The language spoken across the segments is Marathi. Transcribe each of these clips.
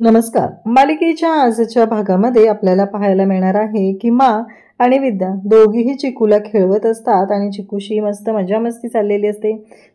नमस्कार. मालिकेच्या आजच्या भागामध्ये आपल्याला पाहायला मिळणार आहे की मा आणि विद्या दोघीही चिकूला खेळवत असतात आणि चिकूशी मस्त मजा मस्ती चाललेली असते.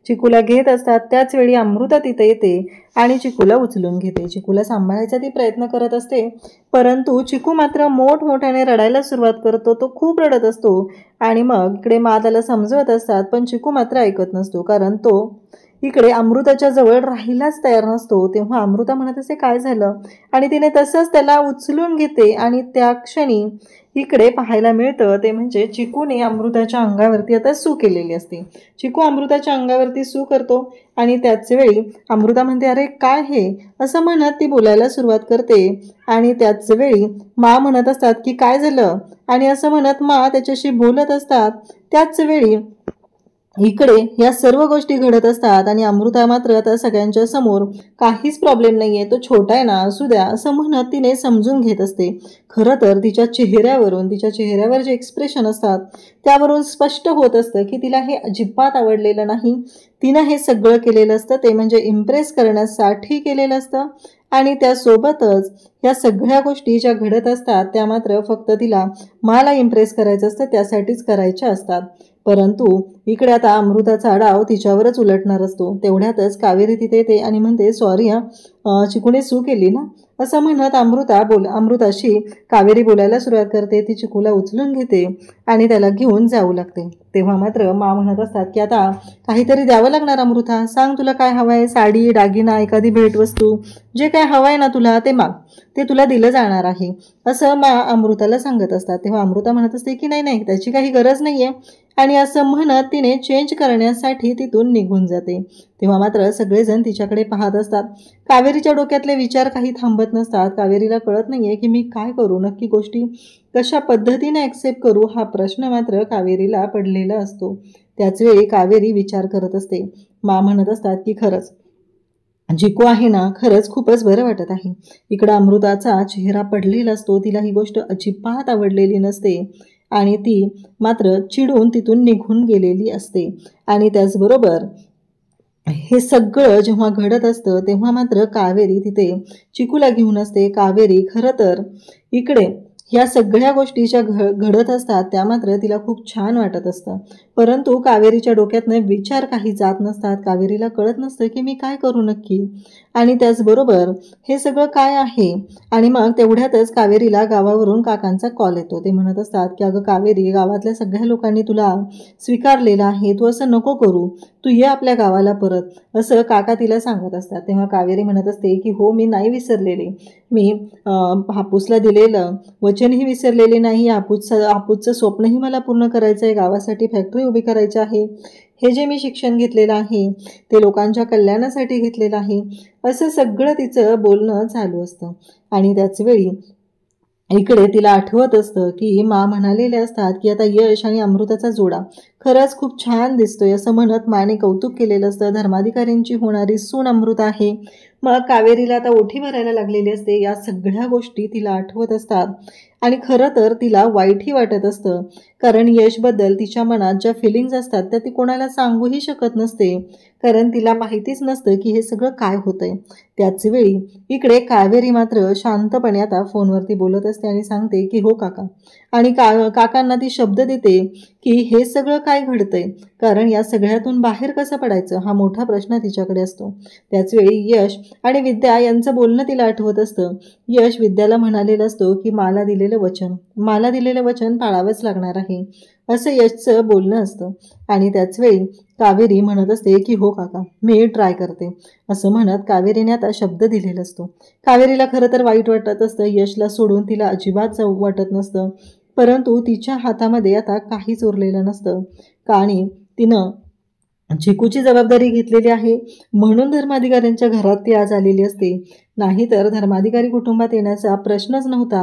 चिकूला घेत असतात त्याच वेळी अमृता तिथे येते आणि चिकूला उचलून घेते. चिकूला सांभाळायचा ती प्रयत्न करत असते, परंतु चिकू मात्र मोठमोठ्याने रडायला सुरुवात करतो. तो खूप रडत असतो आणि मग इकडे मा त्याला समजवत असतात, पण चिकू मात्र ऐकत नसतो, कारण तो इकडे अमृताच्या जवळ राहिलाच तयार नसतो. तेव्हा अमृता म्हणत असते काय झालं, आणि तिने तसंच त्याला उचलून घेते आणि त्या क्षणी इकडे पाहायला मिळतं ते म्हणजे चिकूने अमृताच्या अंगावरती आता सू केलेली असते. चिकू अमृताच्या अंगावरती सू करतो आणि त्याच वेळी अमृता म्हणते अरे काय हे, असं म्हणत ती बोलायला सुरुवात करते. आणि त्याच वेळी मा म्हणत असतात की काय झालं, आणि असं म्हणत मा त्याच्याशी बोलत असतात. त्याच वेळी इकडे या सर्व गोष्टी घडत असतात आणि अमृता मात्र आता सगळ्यांच्या समोर काहीच प्रॉब्लेम नाहीये, तो छोटा आहे ना, असू द्या असं म्हणत तिने समजून घेत असते. खरं तर तिच्या चेहऱ्यावर जे एक्सप्रेशन असतात त्यावरून स्पष्ट होत असतं की तिला हे अजिबात आवडलेलं नाही. तिनं हे सगळं केलेलं असतं ते म्हणजे इम्प्रेस करण्यासाठी केलेलं असतं, आणि त्यासोबतच या सगळ्या गोष्टी ज्या घडत असतात त्या मात्र फक्त तिला मला इम्प्रेस करायचं असतं, त्यासाठीच करायच्या असतात. परंतु इकडे आता अमृताचा डाव तिच्यावरच उलटणार असतो. तेवढ्यातच कावेरी तिथे येते आणि म्हणते सॉरी चिकूने सू केली ना, असं म्हणत अमृताशी कावेरी बोलायला सुरुवात करते. ती चिकूला उचलून घेते आणि त्याला घेऊन जाऊ लागते. तेव्हा मात्र मा म्हणत असतात की आता काहीतरी द्यावं लागणार अमृता, सांग तुला काय हवं आहे, साडी, दागिना, एखादी भेटवस्तू, जे काय हवं आहे ना तुला ते माग, ते तुला दिलं जाणार आहे, असं मा अमृताला सांगत असतात. तेव्हा अमृता म्हणत असते की नाही त्याची काही गरज नाही आहे, आणि असं म्हणत तिने चेंज करण्यासाठी तिथून निघून जाते. तेव्हा मात्र सगळेजण तिच्याकडे पाहत असतात. कावेरीच्या डोक्यातले विचार काही थांबत नसतात. कावेरीला कळत नाहीये की मी काय करू, नक्की गोष्टी कशा पद्धतीने ॲक्सेप्ट करू, हा प्रश्न मात्र कावेरीला पडलेला असतो. त्याचवेळी कावेरी विचार करत असते. मा म्हणत असतात की खरंच चिकू आहे ना, खरंच खूपच बरं वाटत आहे. इकडं अमृताचा चेहरा पडलेला असतो, तिला ही गोष्ट अजिबात आवडलेली नसते आणि ती मात्र चिडून तिथून निघून गेलेली असते. आणि त्याचबरोबर हे सगळं जेव्हा घडत असतं तेव्हा मात्र कावेरी तिथे चिकूला घेऊन असते. कावेरी खरं तर इकडे ह्या सगळ्या गोष्टीच्या घडत असतात त्या मात्र तिला खूप छान वाटत असतं, परंतु कावेरीच्या डोक्यातनं विचार काही जात नसतात. कावेरीला कळत नसतं की मी काय करू नक्की, आणि त्याचबरोबर हे सगळं काय आहे. आणि मग तेवढ्यातच कावेरीला गावावरून काकांचा कॉल येतो. ते म्हणत असतात की अगं कावेरी, गावातल्या सगळ्या लोकांनी तुला स्वीकारलेलं आहे, तू असं नको करू, तू ये आपल्या गावाला परत, असं काका तिला सांगत असतात. तेव्हा कावेरी म्हणत असते की हो मी नाही विसरलेले, मी हापूसला दिलेलं वचनही विसरलेले नाही, हापूसचं स्वप्नही मला पूर्ण करायचं आहे, गावासाठी फॅक्टरी उभी करायची आहे, हे जे मी शिक्षण घेतलेलं आहे ते लोकांच्या कल्याणासाठी घेतलेलं आहे, असं सगळं तिचं बोलणं चालू असतं. आणि त्याचवेळी इकडे तिला आठवत असतं की मा म्हणालेले असतात की आता यश आणि अमृताचा जोडा खरंच खूप छान दिसतोय, असं म्हणत माने कौतुक केलेलं असतं. धर्माधिकाऱ्यांची होणारी सून अमृता आहे. मग कावेरीला आता ओठी भरायला लागलेली असते. या सगळ्या गोष्टी तिला आठवत असतात आणि खरं तर तिला वाईटही वाटत असतं, कारण यशबद्दल तिच्या मनात ज्या फिलिंग्स असतात त्या ती कोणाला सांगूही शकत नसते, कारण तिला माहितीच नसतं की हे सगळं काय होतंय. त्याचवेळी इकडे कावेरी मात्र शांतपणे आता फोनवरती बोलत असते आणि सांगते की हो काका, आणि काकांना ती शब्द देते की हे सगळं काय घडतंय, कारण या सगळ्यातून बाहेर कसं पडायचं हा मोठा प्रश्न तिच्याकडे असतो. त्याचवेळी यश आणि विद्या यांचं बोलणं तिला आठवत असतं. यश विद्याला म्हणालेलं असतो की मला दिलेलं वचन पाळावंच लागणार आहे, असं यशचं बोलणं असतं. आणि त्याचवेळी कावेरी म्हणत असते की हो काका, मी ट्राय करते, असं म्हणत कावेरीने आता शब्द दिलेला असतो. कावेरीला खरं तर वाईट वाटत असतं, यशला सोडून तिला अजिबात जाऊ वाटत नसतं, परंतु तिच्या हातामध्ये आता काहीच उरलेलं नसतं, आणि तिनं चिकूची जबाबदारी घेतलेली आहे म्हणून धर्माधिकाऱ्यांच्या घरात ती आज आलेली असते, नाहीतर धर्माधिकारी कुटुंबात येण्याचा प्रश्नच नव्हता.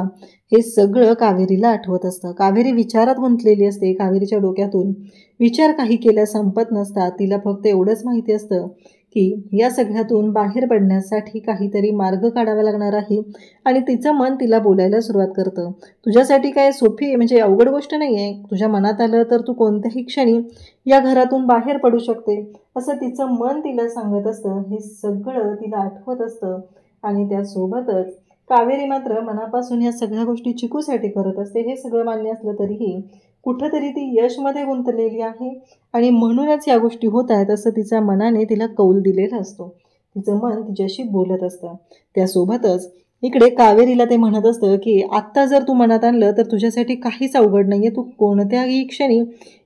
हे सगळं कावेरीला आठवत असतं. कावेरी विचारात गुंतलेली असते. कावेरीच्या डोक्यातून विचार काही केल्या संपत नसतात. तिला फक्त एवढंच माहिती असतं की या सगळ्यातून बाहेर पडण्यासाठी काहीतरी मार्ग काढावा लागणार आहे, आणि तिचं मन तिला बोलायला सुरुवात करतं. तुझ्यासाठी काय सोपी म्हणजे अवघड गोष्ट नाही आहे, तुझ्या मनात आलं तर तू कोणत्याही क्षणी या घरातून बाहेर पडू शकते, असं तिचं मन तिला सांगत असतं. हे सगळं तिला आठवत असतं आणि त्यासोबतच कावेरी मात्र मनापासून या सगळ्या गोष्टी चिकूसाठी करत असते. हे सगळं मान्य असलं तरीही कुठंतरी ती यशमध्ये गुंतलेली आहे आणि म्हणूनच या गोष्टी होत आहेत असं तिच्या मनाने तिला कौल दिलेला असतो. तिचं मन तिच्याशी बोलत असतं. त्यासोबतच इकडे कावेरीला ते म्हणत असतं की आत्ता जर तू मनात आणलं तर तुझ्यासाठी काहीच अवघड नाही आहे. तू कोणत्याही क्षणी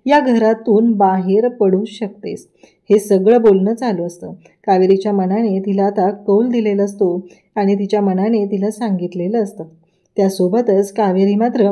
या घरातून बाहेर पडू शकतेस. हे सगळं बोलणं चालू असतं. कावेरीच्या मनाने तिला आता कौल दिलेला असतो आणि तिच्या मनाने तिला सांगितलेलं असतं. त्यासोबतच कावेरी मात्र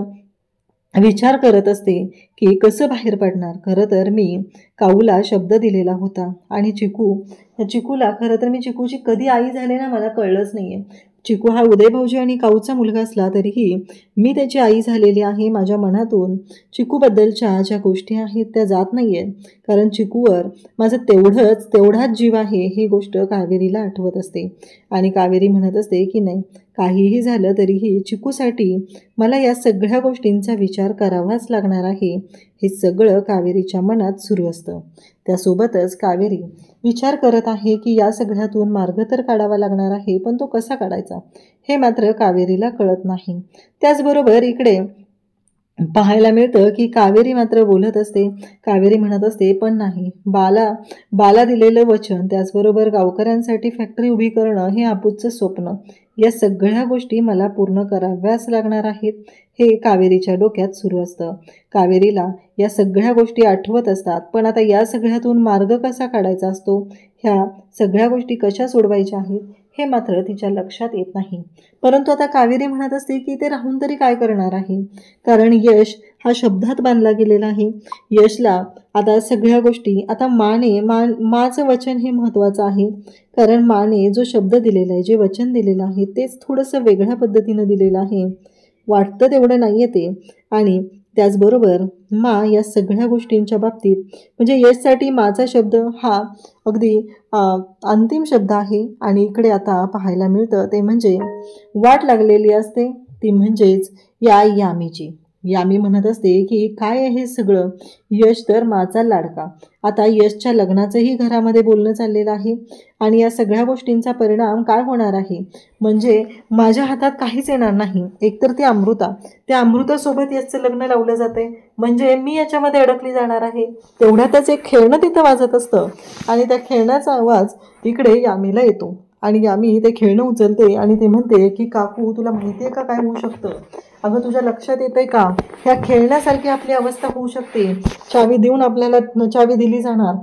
विचार करत असते की कसं बाहेर पडणार. खरं तर मी काऊला शब्द दिलेला होता आणि चिकूला खरं तर मी चिकूची कधी आई झाले ना मला कळलंच नाही आहे. चिकू हा उदय भाऊजी आणि काऊचा मुलगा असला तरीही मी त्याची आई झालेली आहे. माझ्या मनातून चिकूबद्दलच्या ज्या गोष्टी आहेत त्या जात नाही आहेत, कारण चिकूवर माझं तेवढाच जीव आहे. ही गोष्ट कावेरीला आठवत असते आणि कावेरी म्हणत असते की नाही, काहीही झालं तरीही चिकूसाठी मला या सगळ्या गोष्टींचा विचार करावाच लागणार आहे. हे सगळं कावेरीच्या मनात सुरू असतं. त्यासोबतच कावेरी विचार करत आहे की या सगळ्यातून मार्ग तर काढावा लागणार आहे, पण तो कसा काढायचा हे मात्र कावेरीला कळत नाही. त्याचबरोबर इकडे पाहायला मिळतं की कावेरी मात्र बोलत असते. कावेरी म्हणत असते पण नाही, बाला दिलेलं वचन, त्याचबरोबर गावकऱ्यांसाठी फॅक्टरी उभी करणं हे आपूचं स्वप्न, या सगळ्या गोष्टी मला पूर्ण कराव्याच लागणार आहेत. हे कावेरीच्या डोक्यात सुरू असतं. कावेरीला या सगळ्या गोष्टी आठवत असतात, पण आता या सगळ्यातून मार्ग कसा काढायचा असतो, ह्या सगळ्या गोष्टी कशा सोडवायच्या आहेत हे मात्र तिच्या लक्षात येत नाही. परंतु आता कावेरी म्हणत असते की ते राहून तरी काय करणार आहे, कारण यश हा शब्दात बांधला गेलेला आहे. यशला आता सगळ्या गोष्टी आता माचं वचन हे महत्त्वाचं आहे, कारण माने जो शब्द दिलेला आहे, जे वचन दिलेलं आहे तेच थोडंसं वेगळ्या पद्धतीनं दिलेलं आहे. वाटतं तेवढं नाही आहे ते. आणि त्याचबरोबर या सगळ्या गोष्टींच्या बाबतीत म्हणजे यशसाठी माझा शब्द हा अगदी अंतिम शब्द आहे. आणि इकडे आता पाहायला मिळतं ते म्हणजे वाट लागलेली असते, ती म्हणजेच यामीची. यामी म्हणत असते की काय आहे हे सगळं, यश तर माझा लाडका. आता यशच्या लग्नाचंही घरामध्ये बोलणं चाललेलं आहे आणि या सगळ्या गोष्टींचा परिणाम काय होणार आहे म्हणजे माझ्या हातात काहीच येणार नाही. एकतर ती त्या अमृतासोबत यशचं लग्न लावलं जाते, म्हणजे मी याच्यामध्ये अडकली जाणार आहे. तेवढ्यातच एक खेळणं तिथं वाजत असतं आणि त्या खेळण्याचा आवाज इकडे यामीला येतो आणि यामी ते खेळणं उचलते आणि ते म्हणते की काकू तुला माहिती आहे का काय होऊ शकतं. अगं तुझ्या लक्षात येतंय का, ह्या खेळण्यासारखी आपली अवस्था होऊ शकते. चावी देऊन आपल्याला चावी दिली जाणार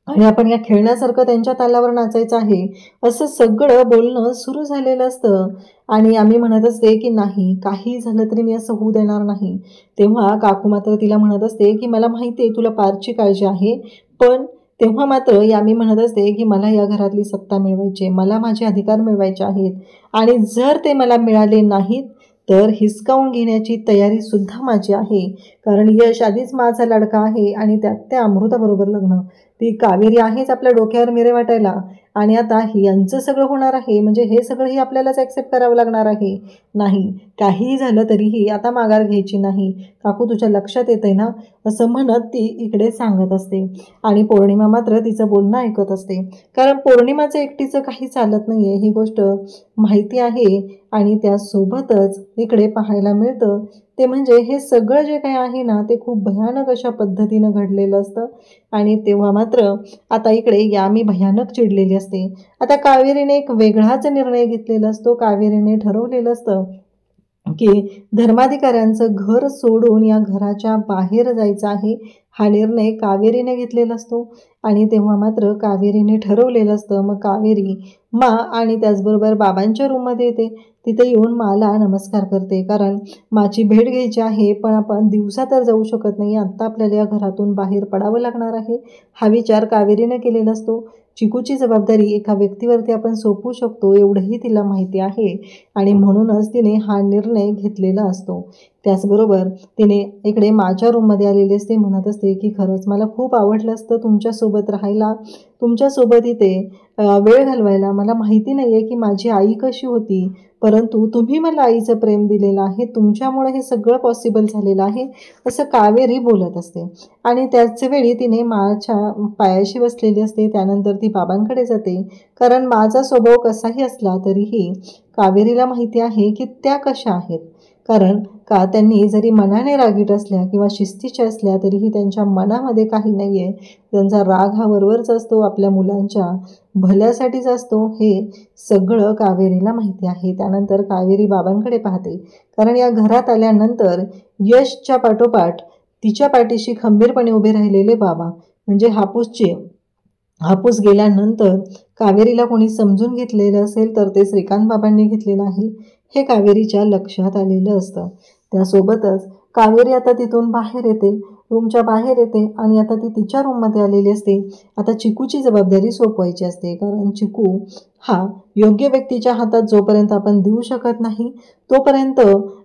आणि आपण या खेळण्यासारखं त्यांच्या तालावर नाचायचं आहे, असं सगळं बोलणं सुरू झालेलं असतं. आणि आम्ही म्हणत असते की नाही, काही झालं तरी मी असं होऊ देणार नाही. तेव्हा काकू मात्र तिला म्हणत असते की मला माहिती आहे तुला पारची काळजी आहे, पण तेव्हा मात्र यामी म्हणत असते की मला या घरातली सत्ता मिळवायची, मला माझे अधिकार मिळवायचे आहेत आणि जर ते मला मिळाले नाहीत तर हिसकावून घेण्याची तयारी सुद्धा माझी आहे, कारण यश आधीच माझा लाडका आहे आणि त्यात त्या अमृताबरोबर लग्न. ती कावेरी आहेच आपल्या डोक्यावर मिरे वाटायला आणि आता यांचं सगळं होणार आहे, म्हणजे हे सगळंही आपल्यालाच ॲक्सेप्ट करावं लागणार आहे. नाही, काहीही झालं तरीही आता माघार घ्यायची नाही. काकू तुझ्या लक्षात येतंय ना, असं म्हणत ती इकडे सांगत असते. आणि पौर्णिमा मात्र तिचं बोलणं ऐकत असते, कारण पौर्णिमाचं एकटीचं काही चालत नाही आहे, ही गोष्ट माहिती आहे. आणि त्यासोबतच इकडे पाहायला मिळतं ते म्हणजे हे सगळं जे काही आहे ना ते खूप भयानक अशा पद्धतीनं घडलेलं असतं. आणि तेव्हा मात्र आता इकडे यामी भयानक चिडलेली असते. आता कावेरीने एक वेगळाच निर्णय घेतलेला असतो. कावेरीने ठरवलेलं असतं की धर्माधिकाऱ्यांचं घर सोडून या घराच्या बाहेर जायचं आहे. हा निर्णय कावेरीने घेतलेला असतो. आणि तेव्हा मात्र कावेरीने ठरवलेलं असतं. मग कावेरी आणि त्याचबरोबर बाबांच्या रूममध्ये येते. तिथे येऊन माला नमस्कार करते, कारण माची भेट घ्यायची आहे, पण आपण दिवसा तर जाऊ शकत नाही, आत्ता आपल्याला या घरातून बाहेर पडावं लागणार आहे. हा विचार कावेरीने केलेला असतो. चिकूची जबाबदारी एका व्यक्तीवरती आपण सोपवू शकतो एवढंही तिला माहिती आहे आणि म्हणूनच तिने हा निर्णय घेतलेला असतो. त्याचबरोबर तिने इकडे माझ्या रूममध्ये आलेली असते, म्हणत असते की खरंच मला खूप आवडलं असतं तुमच्यासोबत राहायला, तुमच्यासोबत इथे वेळ घालवायला. मला माहिती नाही आहे की माझी आई कशी होती, परंतु तुम्ही मला आईचं प्रेम दिलेलं आहे, तुमच्यामुळे हे सगळं पॉसिबल झालेलं आहे, असं कावेरी बोलत असते. आणि त्याच वेळी तिने माझ्या पायाशी बसलेली असते. त्यानंतर ती बाबांकडे जाते, कारण माझा स्वभाव कसाही असला तरीही कावेरीला माहिती आहे की त्या कशा आहेत. कारण त्यांनी जरी मनाने रागीट असल्या किंवा शिस्तीच्या असल्या तरीही त्यांच्या मनामध्ये काही नाही आहे. त्यांचा राग हा वरवरच असतो, आपल्या मुलांच्या भल्यासाठीच असतो, हे सगळं कावेरीला माहिती आहे. त्यानंतर कावेरी बाबांकडे पाहते, कारण या घरात आल्यानंतर यशच्या पाठोपाठ तिच्या पाठीशी खंबीरपणे उभे राहिलेले बाबा म्हणजे हापूस गेल्यानंतर कावेरीला कोणी समजून घेतलेलं असेल तर ते श्रीकांत बाबांनी घेतलेलं आहे, हे कावेरीच्या लक्षात आलेलं असतं. त्यासोबतच कावेरी आता तिथून बाहेर येते, रूमच्या बाहेर येते आणि आता ती तिच्या रूममध्ये आलेली असते. आता चिकूची जबाबदारी सोपवायची असते, कारण चिकू हा योग्य व्यक्तीच्या हातात जोपर्यंत आपण देऊ शकत नाही तोपर्यंत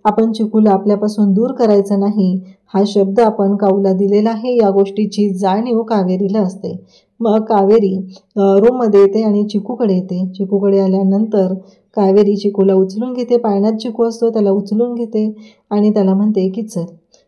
आपण चिकूला आपल्यापासून दूर करायचं नाही, हा शब्द आपण काऊला दिलेला आहे. या गोष्टीची जाणीव कावेरीला असते. मग कावेरी रूममध्ये येते आणि चिकूकडे येते. चिकूकडे आल्यानंतर कावेरी चिकूला उचलून घेते, पाळण्यात चिकू असतो त्याला उचलून घेते आणि त्याला म्हणते की चल.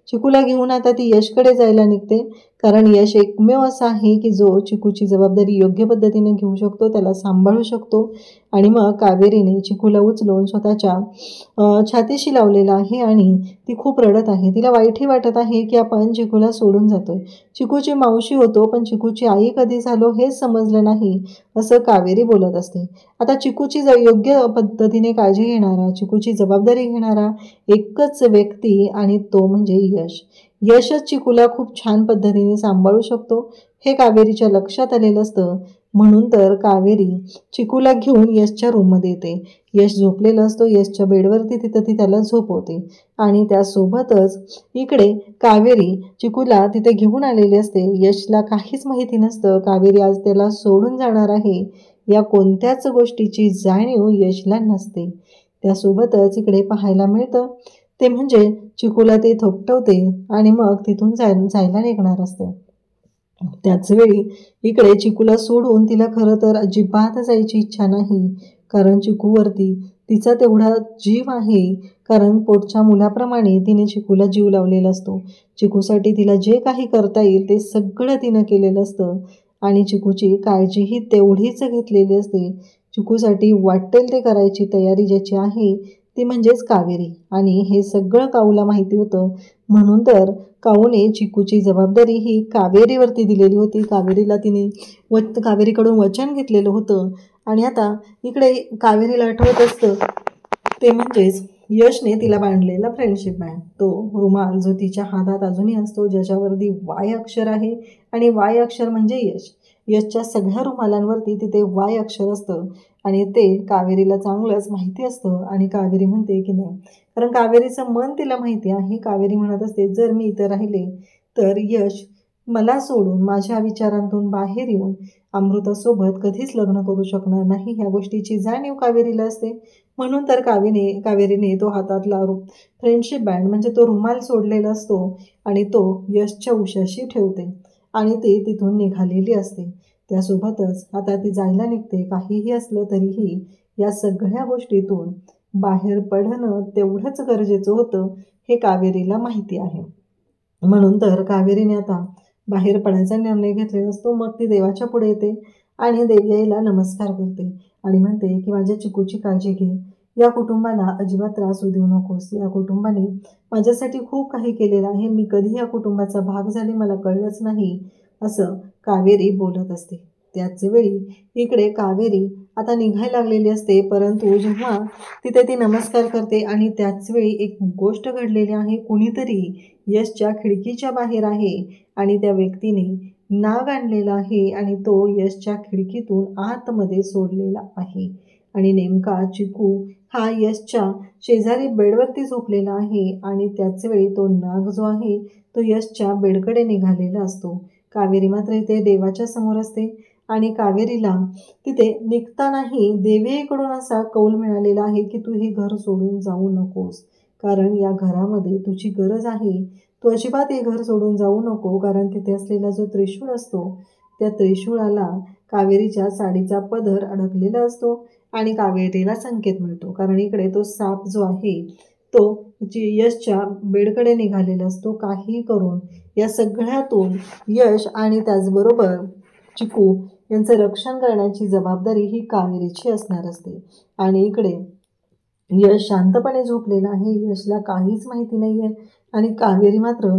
चिकूला घेऊन आता ती यशकडे जायला निघते, कारण यश एकमेव असा आहे की जो चिकूची जबाबदारी योग्य पद्धतीने घेऊ शकतो, त्याला सांभाळू शकतो. आणि मग कावेरीने चिकूला उचलून स्वतःच्या छातीशी लावलेला आहे आणि ती खूप रडत आहे. तिला वाईटही वाटत आहे की आपण चिकूला सोडून जातोय. चिकूची मावशी होतो पण चिकूची आई कधी झालो हेच समजलं नाही, असं कावेरी बोलत असते. आता चिकूची योग्य पद्धतीने काळजी घेणारा, चिकूची जबाबदारी घेणारा एकच व्यक्ती आणि तो म्हणजे यश. यशच चिकूला खूप छान पद्धतीने सांभाळू शकतो, हे कावेरीच्या लक्षात आलेलं असतं. म्हणून तर कावेरी चिकूला घेऊन यशच्या रूममध्ये येते. यश झोपलेलं असतो, यशच्या बेडवरती तिथं ती त्याला झोपवते आणि त्यासोबतच इकडे कावेरी चिकूला तिथे घेऊन आलेली असते. यशला काहीच माहिती नसतं कावेरी आज त्याला सोडून जाणार आहे, या कोणत्याच गोष्टीची जाणीव यशला नसते. त्यासोबतच इकडे पाहायला मिळतं ते म्हणजे चिकूला ते थोपटवते आणि मग तिथून जायला निघणार असते. त्याचवेळी इकडे चिकूला सोडून तिला खरं तर अजिबात जायची इच्छा नाही, कारण चिकूवरती तिचा तेवढा जीव आहे, कारण पोटच्या मुलाप्रमाणे तिने चिकूला जीव लावलेला असतो. चिकूसाठी तिला जे काही करता येईल ते सगळं तिनं केलेलं असतं आणि चिकूची काळजीही तेवढीच घेतलेली असते. चिकूसाठी वाटेल ते करायची तयारी ज्याची आहे ती म्हणजेच कावेरी, आणि हे सगळं काऊला माहिती होतं. म्हणून तर काऊने चिकूची जबाबदारी ही कावेरीवरती दिलेली होती. कावेरीला तिने कावेरीकडून वचन घेतलेलं होतं आणि आता इकडे कावेरीला आठवत असतं ते म्हणजेच यशने तिला बांधलेला फ्रेंडशिप बँड, तो रुमाल जो तिच्या हातात अजूनही असतो, ज्याच्यावरती वाय अक्षर आहे आणि वाय अक्षर म्हणजे यश. यशच्या सगळ्या रुमालांवरती तिथे वाय अक्षर असतं आणि ते कावेरीला चांगलंच माहिती असतं. आणि कावेरी म्हणते की नाही, कारण कावेरीचं मन तिला माहिती आहे. कावेरी म्हणत असते जर मी इथं राहिले तर यश मला सोडून माझ्या विचारांतून बाहेर येऊन अमृतासोबत कधीच लग्न करू शकणार नाही, ह्या गोष्टीची जाणीव कावेरीला असते. म्हणून तर कावेरीने तो हातातला फ्रेंडशिप बँड म्हणजे तो रुमाल सोडलेला असतो आणि तो यशच्या उशाशी ठेवते आणि ती तिथून निघालेली असते. त्यासोबतच आता ती जायला निघते. काहीही असलं तरीही या सगळ्या गोष्टीतून बाहेर पडणं तेवढंच गरजेचं होतं, हे कावेरीला माहिती आहे. म्हणून तर कावेरीने आता बाहेर पडायचा निर्णय घेतलेला असतो. मग ती देवाच्या पुढे येते आणि देवी आईला नमस्कार करते आणि म्हणते की माझ्या चिकूची काळजी घे, या कुटुंबाला अजिबात त्रास देऊ नकोस. या कुटुंबाने माझ्यासाठी खूप काही केलेलं आहे, मी कधी या कुटुंबाचा भाग झाले मला कळलंच नाही, असं कावेरी बोलत असते. त्याचवेळी इकडे कावेरी आता निघायला लागलेली असते, परंतु जेव्हा तिथे ती नमस्कार करते आणि त्याचवेळी एक गोष्ट घडलेली आहे. कुणीतरी यशच्या खिडकीच्या बाहेर आहे आणि त्या व्यक्तीने नाग आणलेला आहे आणि तो यशच्या खिडकीतून आतमध्ये सोडलेला आहे. आणि नेमका चिकू हा यशच्या शेजारी बेडवरती झोपलेला आहे आणि त्याचवेळी तो नाग जो आहे तो यशच्या बेडकडे निघालेला असतो. कावेरी मात्र इथे देवाच्या समोर असते आणि कावेरीला तिथे निघतानाही देवीकडून असा कौल मिळालेला आहे की तू हे घर सोडून जाऊ नकोस. कारण या घरामध्ये तुझी गरज आहे. तू अजिबात हे घर सोडून जाऊ नको, कारण तिथे असलेला जो त्रिशूळ असतो त्या त्रिशूळाला कावेरीच्या साडीचा पदर अडकलेला असतो आणि कावेरीला संकेत मिळतो. कारण इकडे तो साप जो आहे तो यशच्या बेडकडे निघालेला असतो. काही करून या सगळ्यातून यश आणि त्याचबरोबर चिकू यांचं रक्षण करण्याची जबाबदारी ही कावेरीची असणार असते. आणि इकडे यश शांतपणे झोपलेला आहे. यशला काहीच माहिती नाही आहे आणि कावेरी मात्र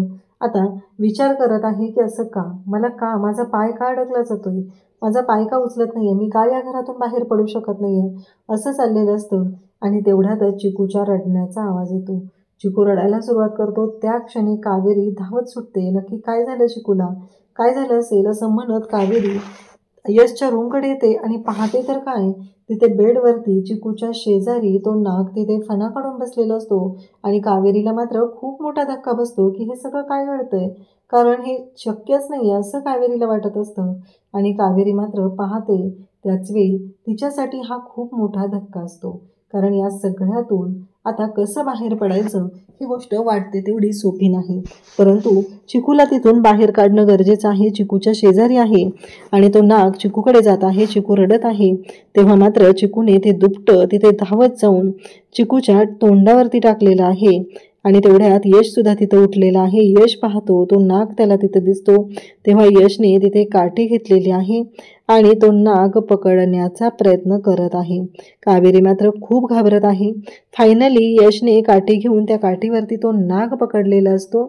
आता विचार करत आहे की असं का, मला का, माझा पाय का अडकला जातोय, माझा पाय का उचलत नाही आहे, मी का या घरातून बाहेर पडू शकत नाही आहे, असं चाललेलं असतं. आणि तेवढ्यातच चिकूच्या रडण्याचा आवाज येतो. चिकू रडायला सुरुवात करतो. त्या क्षणी कावेरी धावत सुटते. नक्की काय झालं चिकूला, काय झालं असेल असं म्हणत कावेरी यशच्या रूमकडे येते आणि पाहते तर काय, तिथे बेडवरती चिकूच्या शेजारी तो नाग तिथे फणा काढून बसलेला असतो. आणि कावेरीला मात्र खूप मोठा धक्का बसतो की हे सगळं काय घडतंय, कारण हे शक्यच नाही असं कावेरीला वाटत असतं. आणि कावेरी मात्र पाहते त्याचवेळी तिच्यासाठी हा खूप मोठा धक्का असतो. कारण या सगळ्यातून आता कसं बाहेर पडायचं ही गोष्ट वाटते तेवढी सोपी नाही. परंतु चिकूला तिथून बाहेर काढणं गरजेचं आहे. चिकूच्या शेजारी आहे आणि तो नाग चिकूकडे जात आहे. चिकू रडत आहे. तेव्हा मात्र चिकूने ते दुपटं तिथे धावत जाऊन चिकूच्या तोंडावरती टाकलेलं आहे. आणि तेवढ्यात यशसुद्धा तिथं उठलेला आहे. यश पाहतो तो नाग त्याला तिथं दिसतो. तेव्हा यशने तिथे काठी घेतलेली आहे आणि तो नाग पकडण्याचा प्रयत्न करत आहे. कावेरी मात्र खूप घाबरत आहे. फायनली यशने काठी घेऊन त्या काठीवरती तो नाग पकडलेला असतो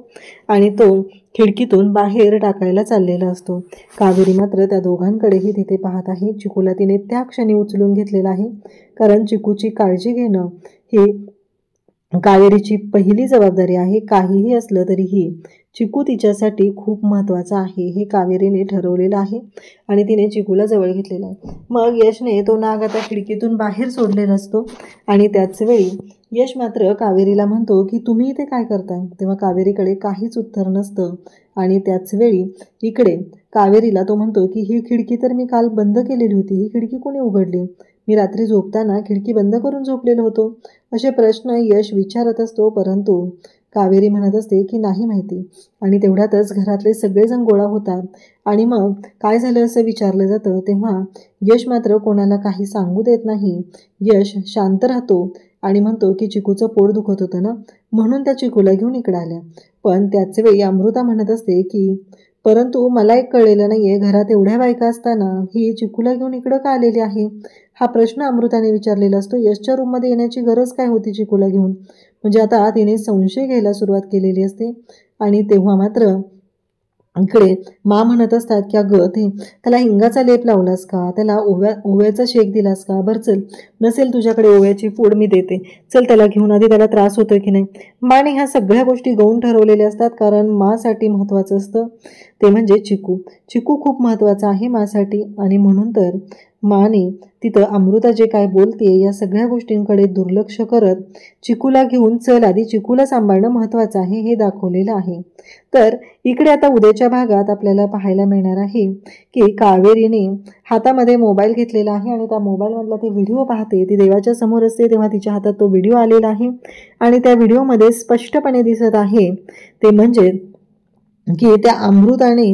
आणि तो खिडकीतून बाहेर टाकायला चाललेला असतो. कावेरी मात्र त्या दोघांकडेही तिथे पाहत आहे. चिकूला तिने त्या क्षणी उचलून घेतलेला आहे, कारण चिकूची काळजी घेणं ही कावेरीची पहिली जबाबदारी आहे. काहीही असलं तरीही चिकू तिच्यासाठी खूप महत्त्वाचा आहे हे कावेरीने ठरवलेलं आहे आणि तिने चिकूला जवळ घेतलेलं आहे. मग यशने तो नाग आता खिडकीतून बाहेर सोडलेला असतो आणि त्याच वेळी यश मात्र कावेरीला म्हणतो की तुम्ही इथे काय करताय. तेव्हा कावेरीकडे काहीच उत्तर नसतं आणि त्याच वेळी इकडे कावेरीला तो म्हणतो की ही खिडकी तर मी काल बंद केलेली होती, ही खिडकी कोणी उघडली, मी रात्री झोपताना खिडकी बंद करून झोपलेलो होतो, असे प्रश्न यश विचारत असतो. परंतु कावेरी म्हणत असते की नाही माहिती. आणि तेवढ्यातच घरातले सगळेजण गोळा होतात आणि मग काय झालं असं विचारलं जातं. तेव्हा यश मात्र कोणाला काही सांगू देत नाही. यश शांत राहतो आणि म्हणतो की चिकूचं पोट दुखत होतं ना, म्हणून त्या चिकूला घेऊन इकडे आल्या. पण त्याच वेळी अमृता म्हणत असते की परंतु मला एक कळलेलं नाही आहे, घरात एवढ्या बायका असताना ही चिकूला घेऊन इकडं का आलेली आहे, हा प्रश्न अमृताने विचारलेला असतो. यशच्या रूममध्ये येण्याची गरज काय होती चिकूला घेऊन, म्हणजे आता तिने संशय घ्यायला सुरुवात केलेली असते. आणि तेव्हा मात्र इकडे मा म्हणत असतात की अगं त्याला हिंगाचा लेप लावलास का, त्याला ओव्याचा शेक दिलास का, बरं चल नसेल तुझ्याकडे ओव्याची पूड मी देते, चल त्याला घेऊन, आधी त्याला त्रास होतोय की नाही. माने ह्या सगळ्या गोष्टी गौण ठरवलेल्या असतात, कारण मासाठी महत्त्वाचं असतं ते म्हणजे चिकू. चिकू खूप महत्त्वाचा आहे मासाठी. आणि म्हणून तर माने तिथं अमृता जे काय बोलते या सगळ्या गोष्टींकडे दुर्लक्ष करत चिकूला घेऊन चल, आधी चिकूला सांभाळणं महत्त्वाचं आहे हे दाखवलेलं आहे. तर इकडे आता उद्याच्या भागात आपल्याला पाहायला मिळणार आहे की कावेरीने हातामध्ये मोबाईल घेतलेला आहे आणि त्या मोबाईलमधला ते व्हिडिओ पाहते. ती देवाच्या समोर असते तेव्हा तिच्या हातात तो व्हिडिओ आलेला आहे आणि त्या व्हिडिओमध्ये स्पष्टपणे दिसत आहे ते म्हणजे की त्या अमृताने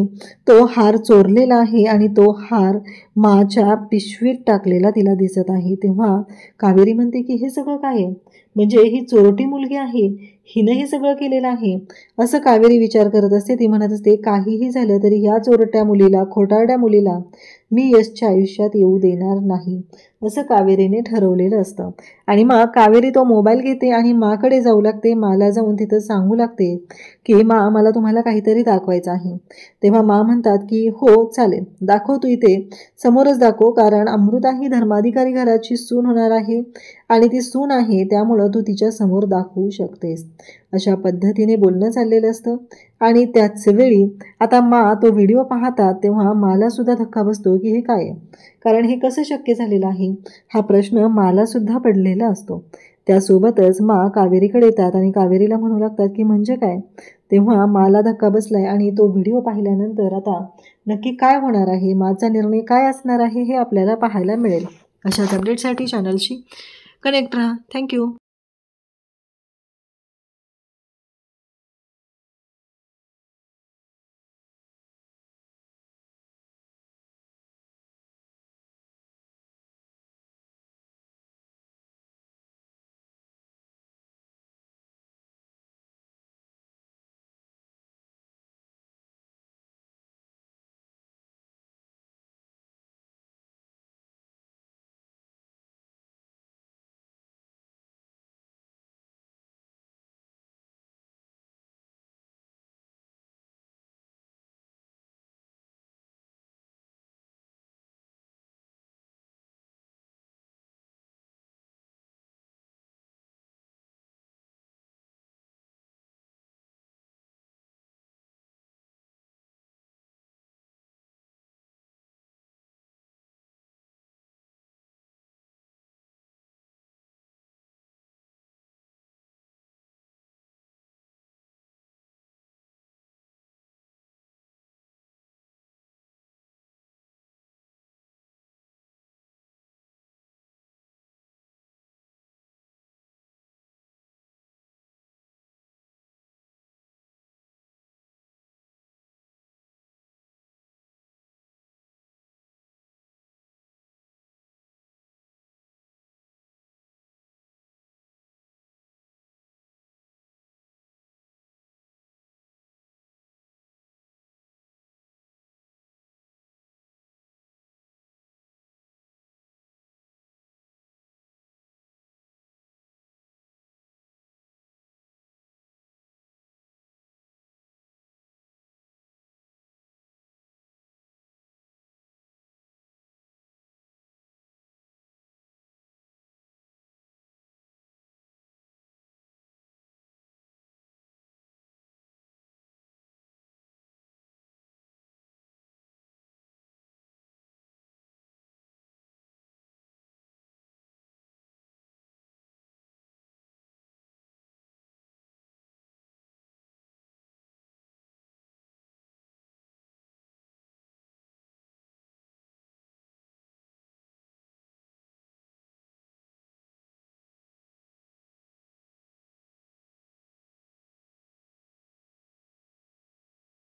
तो हार चोरलेला आहे आणि तो हार माच्या पिशवीत टाकलेला तिला दिसत आहे. तेव्हा कावेरी म्हणते की हे सगळं काय आहे, म्हणजे ही चोरटी मुलगी आहे, हिनं हे सगळं केलेलं आहे असं कावेरी विचार करत असते. ती म्हणत असते काहीही झालं तरी ह्या चोरट्या मुलीला, खोटारड्या मुलीला मी यशच्या आयुष्यात येऊ देणार नाही असं कावेरीने ठरवलेलं असतं. आणि मग कावेरी तो मोबाईल घेते आणि माकडे जाऊ लागते. माला जाऊन तिथं सांगू लागते की मा, मला तुम्हाला काहीतरी दाखवायचं आहे. तेव्हा मा म्हणतात की हो चालेल, दाखव, तू इथे समोरच दाखव, कारण अमृता ही धर्माधिकारी घराची सून होणार आहे आणि ती सून आहे त्यामुळं तू तिच्या समोर दाखवू शकतेस, अशा पद्धतीने बोलणं चाललेलं असतं. आणि त्याच वेळी आता मा तो व्हिडिओ पाहतात तेव्हा माला सुद्धा धक्का बसतो की हे काय आहे, कारण हे कसं शक्य झालेलं आहे हा प्रश्न माला सुद्धा पडलेला असतो. त्यासोबतच मा कावेरीकडे येतात आणि कावेरीला म्हणू लागतात की म्हणजे काय. तेव्हा माला धक्का बसलाय आणि तो व्हिडिओ पाहिल्यानंतर आता नक्की काय होणार आहे, माचा निर्णय काय असणार आहे हे आपल्याला पाहायला मिळेल. अशाच अपडेटसाठी चॅनलशी कनेक्ट राहा. थँक्यू.